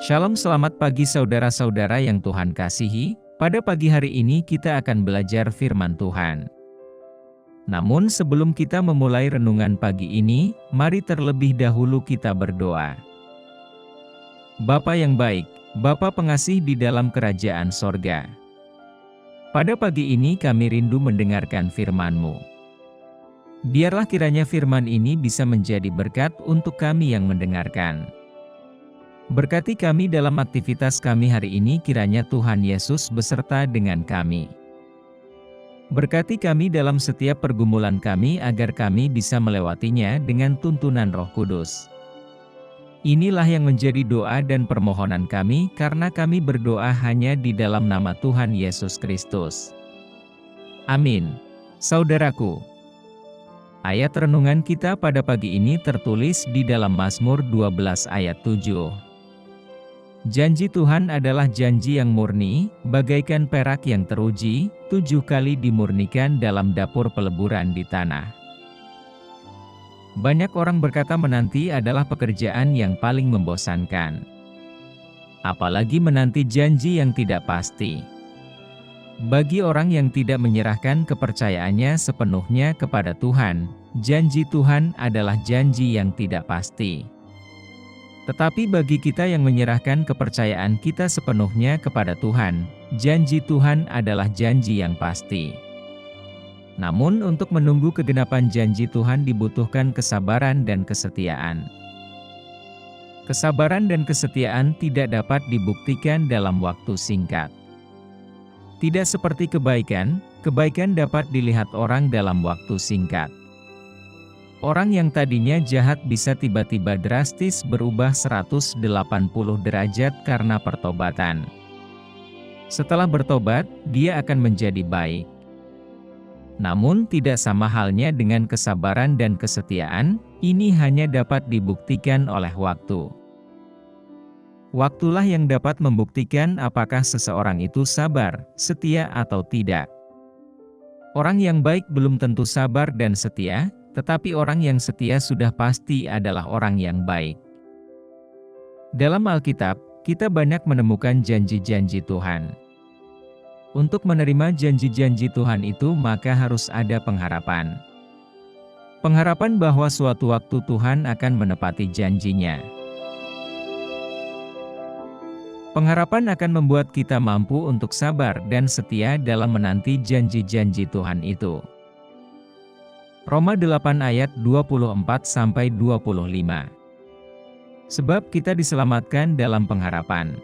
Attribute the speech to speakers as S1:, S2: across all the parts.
S1: Shalom, selamat pagi saudara-saudara yang Tuhan kasihi. Pada pagi hari ini kita akan belajar firman Tuhan. Namun sebelum kita memulai renungan pagi ini, mari terlebih dahulu kita berdoa. Bapa yang baik, Bapa pengasih di dalam kerajaan sorga. Pada pagi ini kami rindu mendengarkan firman-Mu. Biarlah kiranya firman ini bisa menjadi berkat untuk kami yang mendengarkan. Berkati kami dalam aktivitas kami hari ini, kiranya Tuhan Yesus beserta dengan kami. Berkati kami dalam setiap pergumulan kami agar kami bisa melewatinya dengan tuntunan Roh Kudus. Inilah yang menjadi doa dan permohonan kami karena kami berdoa hanya di dalam nama Tuhan Yesus Kristus. Amin. Saudaraku, ayat renungan kita pada pagi ini tertulis di dalam Mazmur 12 ayat 7. Janji Tuhan adalah janji yang murni, bagaikan perak yang teruji, 7 kali dimurnikan dalam dapur peleburan di tanah. Banyak orang berkata menanti adalah pekerjaan yang paling membosankan. Apalagi menanti janji yang tidak pasti. Bagi orang yang tidak menyerahkan kepercayaannya sepenuhnya kepada Tuhan, janji Tuhan adalah janji yang tidak pasti. Tetapi bagi kita yang menyerahkan kepercayaan kita sepenuhnya kepada Tuhan, janji Tuhan adalah janji yang pasti. Namun untuk menunggu kegenapan janji Tuhan dibutuhkan kesabaran dan kesetiaan. Kesabaran dan kesetiaan tidak dapat dibuktikan dalam waktu singkat. Tidak seperti kebaikan, kebaikan dapat dilihat orang dalam waktu singkat. Orang yang tadinya jahat bisa tiba-tiba drastis berubah 180 derajat karena pertobatan. Setelah bertobat, dia akan menjadi baik. Namun tidak sama halnya dengan kesabaran dan kesetiaan, ini hanya dapat dibuktikan oleh waktu. Waktulah yang dapat membuktikan apakah seseorang itu sabar, setia atau tidak. Orang yang baik belum tentu sabar dan setia, tetapi orang yang setia sudah pasti adalah orang yang baik. Dalam Alkitab, kita banyak menemukan janji-janji Tuhan. Untuk menerima janji-janji Tuhan itu maka harus ada pengharapan. Pengharapan bahwa suatu waktu Tuhan akan menepati janjinya. Pengharapan akan membuat kita mampu untuk sabar dan setia dalam menanti janji-janji Tuhan itu. Roma 8 ayat 24-25. Sebab kita diselamatkan dalam pengharapan.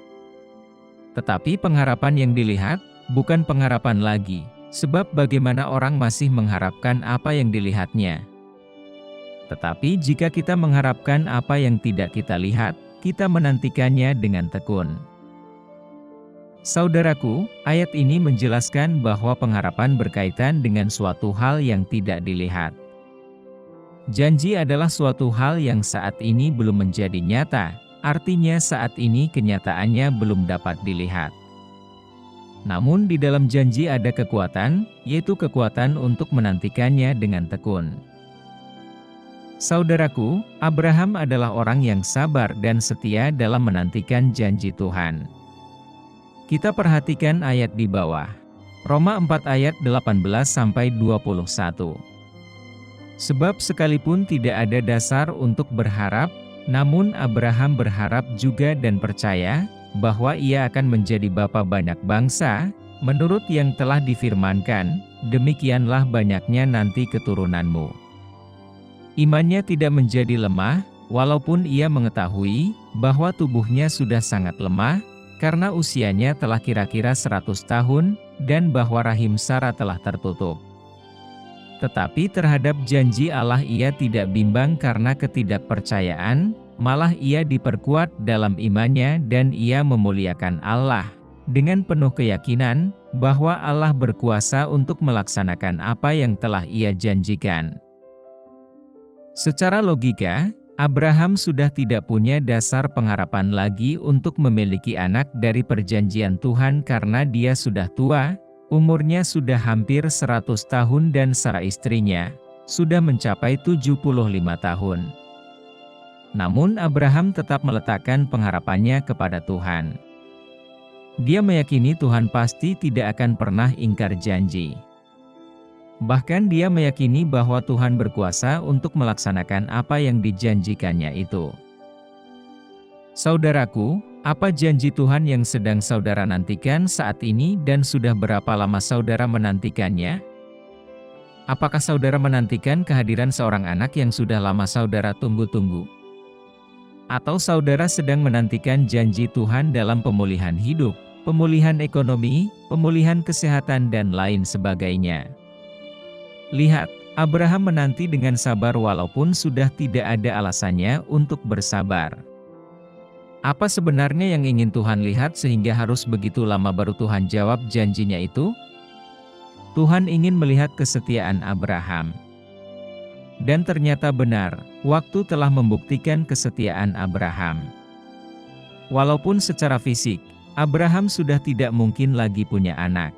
S1: Tetapi pengharapan yang dilihat, bukan pengharapan lagi, sebab bagaimana orang masih mengharapkan apa yang dilihatnya. Tetapi jika kita mengharapkan apa yang tidak kita lihat, kita menantikannya dengan tekun. Saudaraku, ayat ini menjelaskan bahwa pengharapan berkaitan dengan suatu hal yang tidak dilihat. Janji adalah suatu hal yang saat ini belum menjadi nyata, artinya saat ini kenyataannya belum dapat dilihat. Namun di dalam janji ada kekuatan, yaitu kekuatan untuk menantikannya dengan tekun. Saudaraku, Abraham adalah orang yang sabar dan setia dalam menantikan janji Tuhan. Kita perhatikan ayat di bawah. Roma 4 ayat 18-21. Sebab sekalipun tidak ada dasar untuk berharap, namun Abraham berharap juga dan percaya, bahwa ia akan menjadi bapa banyak bangsa, menurut yang telah difirmankan, demikianlah banyaknya nanti keturunanmu. Imannya tidak menjadi lemah, walaupun ia mengetahui, bahwa tubuhnya sudah sangat lemah, karena usianya telah kira-kira 100 tahun, dan bahwa rahim Sarah telah tertutup. Tetapi terhadap janji Allah ia tidak bimbang karena ketidakpercayaan, malah ia diperkuat dalam imannya dan ia memuliakan Allah, dengan penuh keyakinan, bahwa Allah berkuasa untuk melaksanakan apa yang telah ia janjikan. Secara logika, Abraham sudah tidak punya dasar pengharapan lagi untuk memiliki anak dari perjanjian Tuhan karena dia sudah tua, umurnya sudah hampir 100 tahun dan Sarah istrinya sudah mencapai 75 tahun. Namun Abraham tetap meletakkan pengharapannya kepada Tuhan. Dia meyakini Tuhan pasti tidak akan pernah ingkar janji. Bahkan dia meyakini bahwa Tuhan berkuasa untuk melaksanakan apa yang dijanjikannya itu. Saudaraku, apa janji Tuhan yang sedang saudara nantikan saat ini dan sudah berapa lama saudara menantikannya? Apakah saudara menantikan kehadiran seorang anak yang sudah lama saudara tunggu-tunggu? Atau saudara sedang menantikan janji Tuhan dalam pemulihan hidup, pemulihan ekonomi, pemulihan kesehatan dan lain sebagainya? Lihat, Abraham menanti dengan sabar walaupun sudah tidak ada alasannya untuk bersabar. Apa sebenarnya yang ingin Tuhan lihat sehingga harus begitu lama baru Tuhan jawab janjinya itu? Tuhan ingin melihat kesetiaan Abraham. Dan ternyata benar, waktu telah membuktikan kesetiaan Abraham. Walaupun secara fisik, Abraham sudah tidak mungkin lagi punya anak.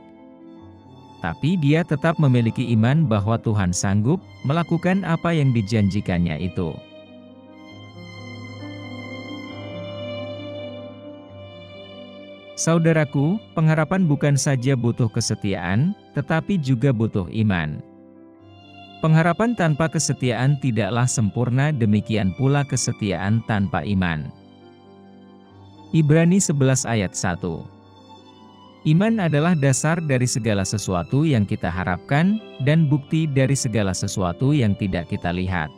S1: Tapi dia tetap memiliki iman bahwa Tuhan sanggup melakukan apa yang dijanjikannya itu. Saudaraku, pengharapan bukan saja butuh kesetiaan, tetapi juga butuh iman. Pengharapan tanpa kesetiaan tidaklah sempurna, demikian pula kesetiaan tanpa iman. Ibrani 11 ayat 1. Iman adalah dasar dari segala sesuatu yang kita harapkan, dan bukti dari segala sesuatu yang tidak kita lihat.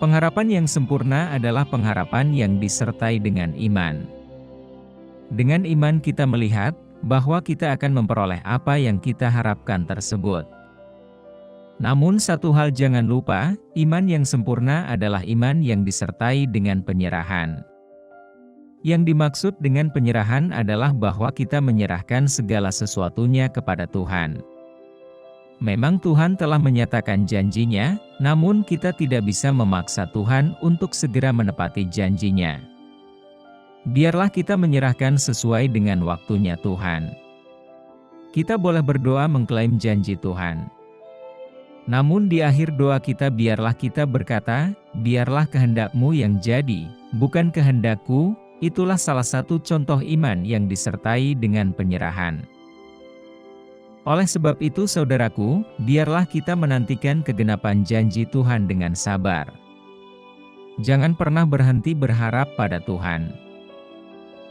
S1: Pengharapan yang sempurna adalah pengharapan yang disertai dengan iman. Dengan iman kita melihat bahwa kita akan memperoleh apa yang kita harapkan tersebut. Namun satu hal jangan lupa, iman yang sempurna adalah iman yang disertai dengan penyerahan. Yang dimaksud dengan penyerahan adalah bahwa kita menyerahkan segala sesuatunya kepada Tuhan. Memang Tuhan telah menyatakan janjinya, namun kita tidak bisa memaksa Tuhan untuk segera menepati janjinya. Biarlah kita menyerahkan sesuai dengan waktunya Tuhan. Kita boleh berdoa mengklaim janji Tuhan. Namun di akhir doa kita biarlah kita berkata, biarlah kehendak-Mu yang jadi, bukan kehendakku. Itulah salah satu contoh iman yang disertai dengan penyerahan. Oleh sebab itu saudaraku, biarlah kita menantikan kegenapan janji Tuhan dengan sabar. Jangan pernah berhenti berharap pada Tuhan.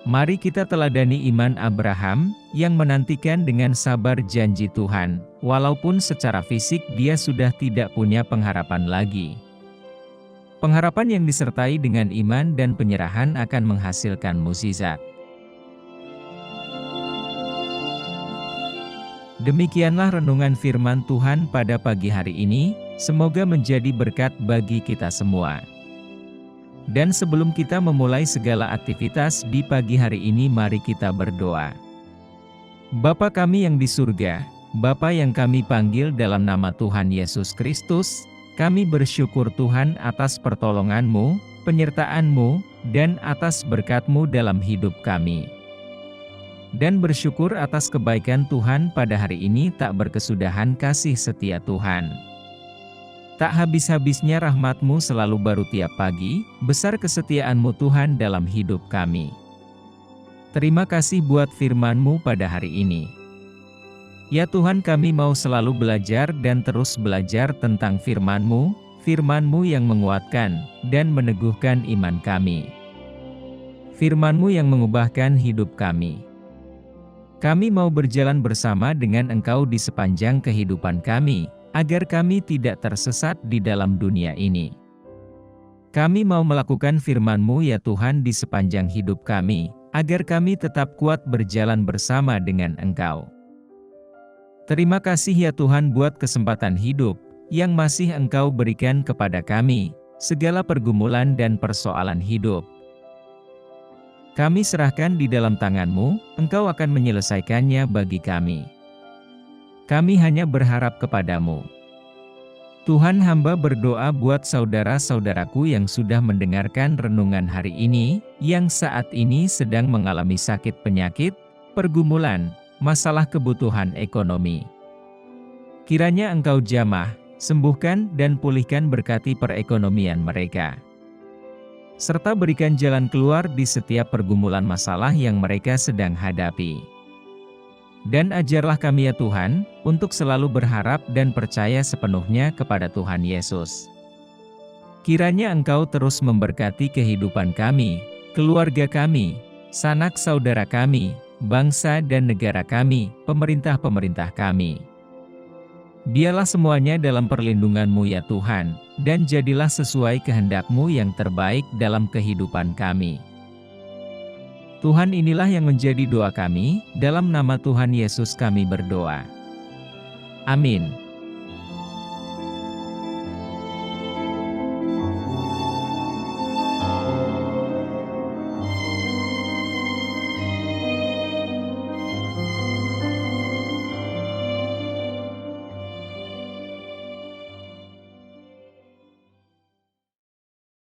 S1: Mari kita teladani iman Abraham, yang menantikan dengan sabar janji Tuhan, walaupun secara fisik dia sudah tidak punya pengharapan lagi. Pengharapan yang disertai dengan iman dan penyerahan akan menghasilkan mukjizat. Demikianlah renungan firman Tuhan pada pagi hari ini, semoga menjadi berkat bagi kita semua. Dan sebelum kita memulai segala aktivitas di pagi hari ini, mari kita berdoa. Bapa kami yang di surga, Bapa yang kami panggil dalam nama Tuhan Yesus Kristus, kami bersyukur Tuhan atas pertolongan-Mu, penyertaan-Mu, dan atas berkat-Mu dalam hidup kami. Dan bersyukur atas kebaikan Tuhan pada hari ini tak berkesudahan kasih setia Tuhan. Tak habis-habisnya rahmat-Mu selalu baru tiap pagi, besar kesetiaan-Mu Tuhan dalam hidup kami. Terima kasih buat firman-Mu pada hari ini. Ya Tuhan, kami mau selalu belajar dan terus belajar tentang firman-Mu, firman-Mu yang menguatkan dan meneguhkan iman kami. Firman-Mu yang mengubahkan hidup kami. Kami mau berjalan bersama dengan Engkau di sepanjang kehidupan kami, agar kami tidak tersesat di dalam dunia ini. Kami mau melakukan firman-Mu ya Tuhan di sepanjang hidup kami, agar kami tetap kuat berjalan bersama dengan Engkau. Terima kasih ya Tuhan buat kesempatan hidup yang masih Engkau berikan kepada kami, segala pergumulan dan persoalan hidup. Kami serahkan di dalam tangan-Mu, Engkau akan menyelesaikannya bagi kami. Kami hanya berharap kepadamu. Tuhan, hamba berdoa buat saudara-saudaraku yang sudah mendengarkan renungan hari ini, yang saat ini sedang mengalami sakit penyakit, pergumulan, masalah kebutuhan ekonomi. Kiranya Engkau jamah, sembuhkan dan pulihkan berkati perekonomian mereka. serta berikan jalan keluar di setiap pergumulan masalah yang mereka sedang hadapi. Dan ajarlah kami ya Tuhan, untuk selalu berharap dan percaya sepenuhnya kepada Tuhan Yesus. Kiranya Engkau terus memberkati kehidupan kami, keluarga kami, sanak saudara kami, bangsa dan negara kami, pemerintah-pemerintah kami. Biarlah semuanya dalam perlindungan-Mu ya Tuhan, dan jadilah sesuai kehendak-Mu yang terbaik dalam kehidupan kami. Tuhan, inilah yang menjadi doa kami, dalam nama Tuhan Yesus kami berdoa. Amin.